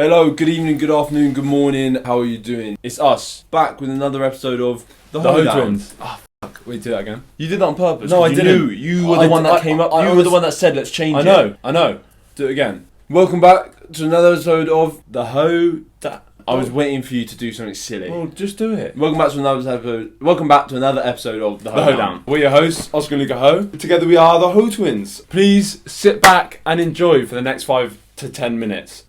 Hello, good evening, good afternoon, good morning. How are you doing? It's us, back with another episode of The Ho Ho Twins. Ah, fuck. Wait, do that again. You did that on purpose. No, I didn't. Knew. You were the one that came up. You were the one that said, let's change it. I know. Do it again. Welcome back to another episode of The Ho... I was waiting for you to do something silly. Well, just do it. Welcome back to another episode of The The Hoedown. We're your hosts, Oscar and Luca Ho. Together we are the Ho Twins. Please sit back and enjoy for the next 5 to 10 minutes.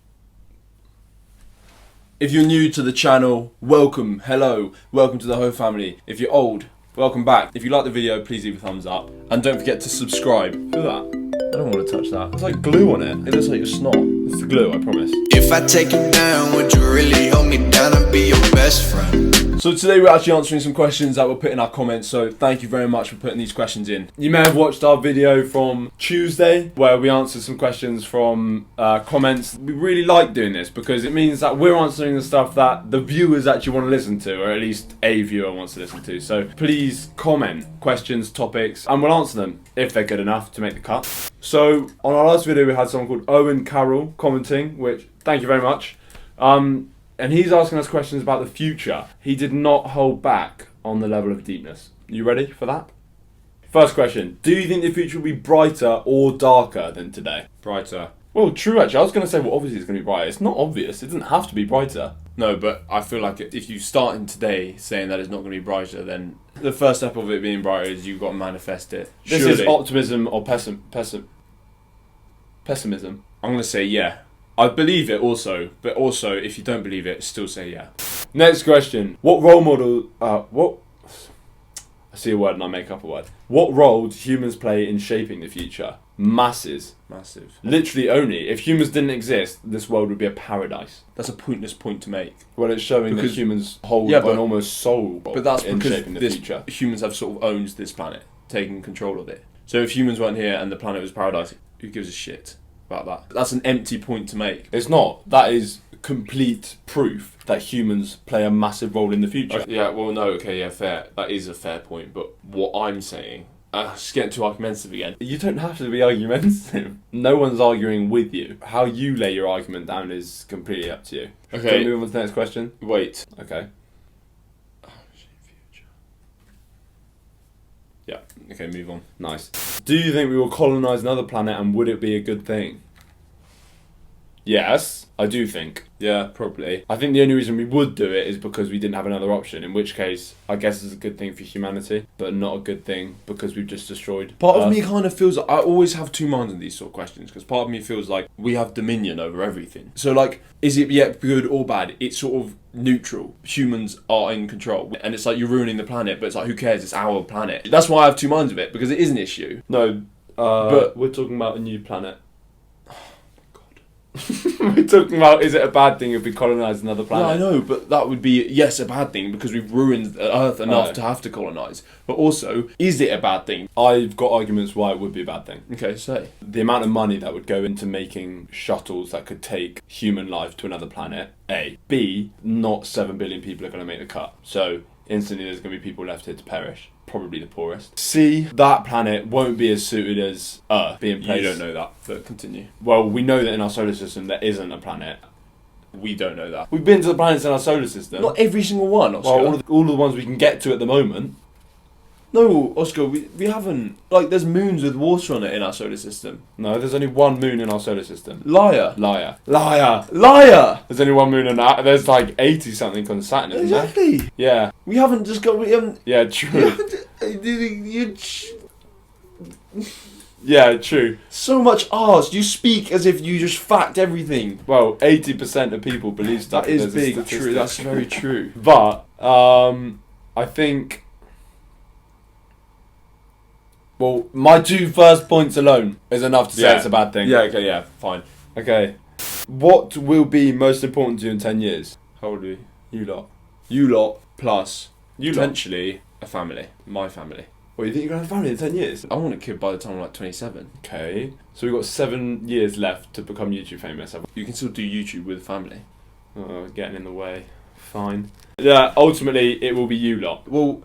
If you're new to the channel, welcome, hello, welcome to the Ho family. If you're old, welcome back. If you like the video, please leave a thumbs up. And don't forget to subscribe. Do that. I don't want to touch that. There's like glue on it. It looks like your snot. It's the glue, I promise. If I take you down, would you really hold me down and be your best friend? So today we're actually answering some questions that were put in our comments, so thank you very much for putting these questions in. You may have watched our video from Tuesday where we answered some questions from comments. We really like doing this because it means that we're answering the stuff that the viewers actually want to listen to, or at least a viewer wants to listen to. So please comment questions, topics, and we'll answer them if they're good enough to make the cut. So on our last video we had someone called Owen Carroll commenting, which thank you very much. And he's asking us questions about the future. He did not hold back on the level of deepness. You ready for that? First question. Do you think the future will be brighter or darker than today? Brighter. Well, true actually. I was going to say, well, obviously it's going to be brighter. It's not obvious. It doesn't have to be brighter. No, but I feel like if you start in today saying that it's not going to be brighter, then the first step of it being brighter is you've got to manifest it. This Surely. is optimism or pessimism. I'm going to say yeah. I believe it also, but also if you don't believe it, still say yeah. Next question. What role model... I see a word and I make up a word. What role do humans play in shaping the future? Massive. Literally only. If humans didn't exist, this world would be a paradise. That's a pointless point to make. Well, it's showing that humans hold an almost soul but that's in because shaping the future. Humans have sort of owned this planet, taken control of it. So if humans weren't here and the planet was paradise, who gives a shit about that? That's an empty point to make. It's not. That is complete proof that humans play a massive role in the future. Yeah, well, no, okay, yeah, fair. That is a fair point, but what I'm saying... just getting too argumentative again. You don't have to be argumentative. No one's arguing with you. How you lay your argument down is completely up to you. Okay. Can we move on to the next question? Wait. Okay. Future. Yeah, okay, move on. Nice. Do you think we will colonise another planet and would it be a good thing? Yes, I do think. Yeah, probably. I think the only reason we would do it is because we didn't have another option, in which case I guess it's a good thing for humanity, but not a good thing because we've just destroyed Part of Earth. me kind of feels like I always have two minds in these sort of questions, because part of me feels like we have dominion over everything. So like, is it yet good or bad? It's sort of neutral. Humans are in control. And it's like you're ruining the planet, but it's like, who cares? It's our planet. That's why I have two minds of it, because it is an issue. No, but we're talking about a new planet. We're talking about, is it a bad thing if we colonise another planet? Yeah, I know, but that would be, yes, a bad thing because we've ruined Earth enough to have to colonise. But also, is it a bad thing? I've got arguments why it would be a bad thing. Okay, say. The amount of money that would go into making shuttles that could take human life to another planet, A. B, not 7 billion people are going to make the cut. So, instantly there's going to be people left here to perish. Probably the poorest. C, that planet won't be as suited as Earth being placed. You don't know that, but continue. Well, we know that in our solar system there isn't a planet. We don't know that. We've been to the planets in our solar system. Not every single one, Oscar. Well, all of the ones we can get to at the moment. No, Oscar, we haven't. Like, there's moons with water on it in our solar system. No, there's only one moon in our solar system. Liar. Liar. There's only one moon in that. There's like 80 something on Saturn, isn't there? Exactly. Yeah. We haven't. Yeah, true. Yeah, true. So much arse. You speak as if you just fact everything. Well, 80% of people believe stuff. That is There's a big. statistic. True. That's very true. But I think. Well, my two first points alone is enough to say it's a bad thing. Yeah. Okay. Yeah. Fine. Okay. What will be most important to you in 10 years? How old are we? You lot. You lot plus You lot. potentially a family. My family. What, you think you're going to have a family in 10 years? I want a kid by the time I'm like 27. Okay. So we've got 7 years left to become YouTube famous. You can still do YouTube with family. Oh, getting in the way. Fine. Yeah, ultimately, it will be you lot. Well,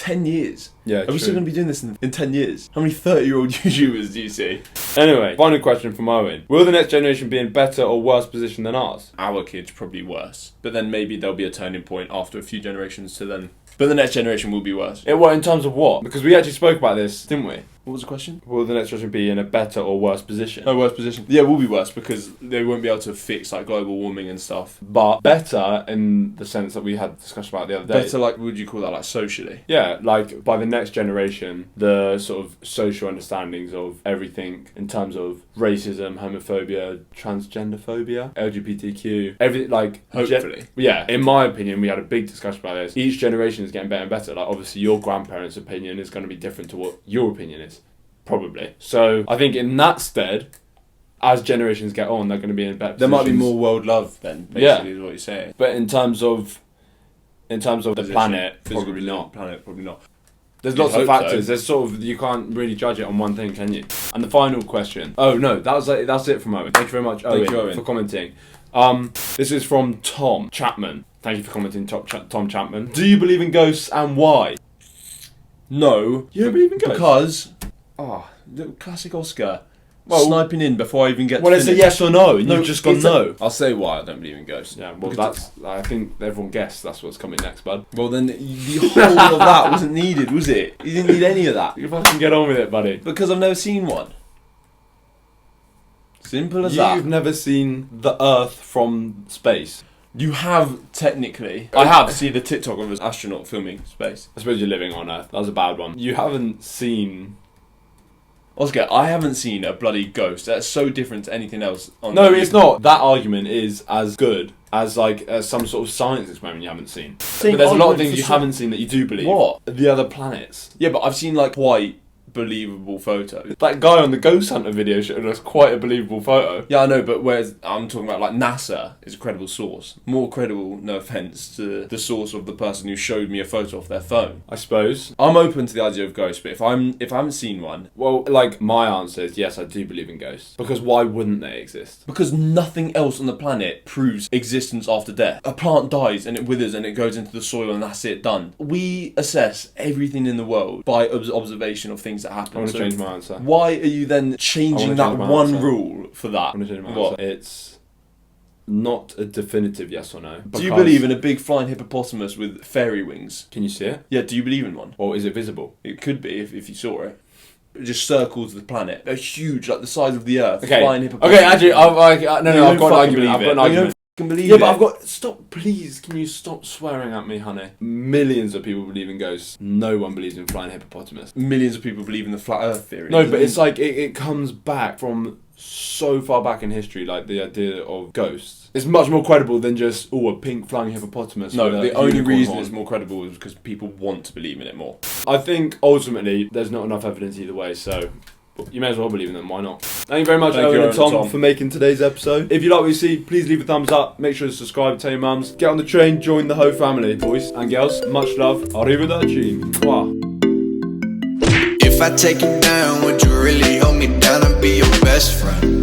10 years. Yeah, Are we still going to be doing this in 10 years? How many 30-year-old YouTubers do you see? Anyway, final question from Owen. Will the next generation be in better or worse position than ours? Our kids probably worse. But then maybe there'll be a turning point after a few generations to then. But the next generation will be worse. Well, in terms of what? Because we actually spoke about this, didn't we? What was the question? Will the next generation be in a better or worse position? Oh, worse position. Yeah, we'll be worse because they won't be able to fix like global warming and stuff. But better in the sense that we had a discussion about the other day. Better, like, would you call that like socially? Yeah, like by the next generation, the sort of social understandings of everything in terms of racism, homophobia, transgender phobia, LGBTQ, everything like. Hopefully. Yeah, in my opinion, we had a big discussion about this. Each generation is getting better and better. Like obviously, your grandparents' opinion is going to be different to what your opinion is, probably. So I think in that stead, as generations get on, they're going to be in better. There might be more world love then. Basically, is what you're saying. But in terms of the planet, Physical probably not. Planet, probably not. There's You'd lots of hope factors. so. There's sort of you can't really judge it on one thing, can you? And the final question. Oh no, that's it from Owen. Thank you very much, Thank you, Owen. for commenting. This is from Tom Chapman. Thank you for commenting, Tom Chapman. Do you believe in ghosts and why? No. You don't believe in ghosts? Because, the classic Oscar. Well- Sniping in before I even get Well, to it's a finish. yes or no, and you've just gone it's no. I'll say why I don't believe in ghosts. Yeah, well, Because I think everyone guessed that's what's coming next, bud. Well, then the whole of that wasn't needed, was it? You didn't need any of that. You fucking get on with it, buddy. Because I've never seen one. Simple as that. You've never seen the Earth from space. You have, technically. I have seen the TikTok of an astronaut filming space. I suppose you're living on Earth. That was a bad one. You haven't seen... Oscar, I haven't seen a bloody ghost. That's so different to anything else. No, it's not. That argument is as good as like some sort of science experiment you haven't seen. But there's a lot of things you haven't seen that you do believe. What? The other planets. Yeah, but I've seen like quite believable photos. That guy on the Ghost Hunter video showed us quite a believable photo. Yeah, I know, but whereas I'm talking about like NASA is a credible source. More credible, no offence, to the source of the person who showed me a photo off their phone. I suppose. I'm open to the idea of ghosts, but if I haven't seen one, Well, like my answer is yes, I do believe in ghosts. Because why wouldn't they exist? because nothing else on the planet proves existence after death. A plant dies and it withers and it goes into the soil and that's it, done. We assess everything in the world by observation of things that happen. I want to So change my answer. why are you then I changing wanna that change my one answer. rule for that? I want to change my What? answer. It's not a definitive yes or no. Do you because- believe in a big flying hippopotamus with fairy wings? Can you see it? Yeah, do you believe in one? Or is it visible? It could be if you saw it. It just circles the planet. They're huge, like the size of the Earth. Okay. Flying hippopotamus. Okay, actually, no, I've got an You argument. don't I've got fucking an believe argument. it. Believe Yeah, it. but I've got... Stop, please. Can you stop swearing at me, honey? Millions of people believe in ghosts. No one believes in flying hippopotamus. Millions of people believe in the flat Earth theory. No, but it's like it comes back from so far back in history, like the idea of ghosts. It's much more credible than just, a pink flying hippopotamus. No, with a the only unicorn reason horn. it's more credible is because people want to believe in it more. I think ultimately there's not enough evidence either way, so you may as well believe in them. Why not? Thank you very much, Thank Owen you, and Tom, Tom. for making today's episode. If you like what you see, please leave a thumbs up. Make sure to subscribe, tell your mums. Get on the train, join the Ho family. Boys and girls, much love. Arrivederci. Mwah. If I take you down, would you really hold me down and be your best friend?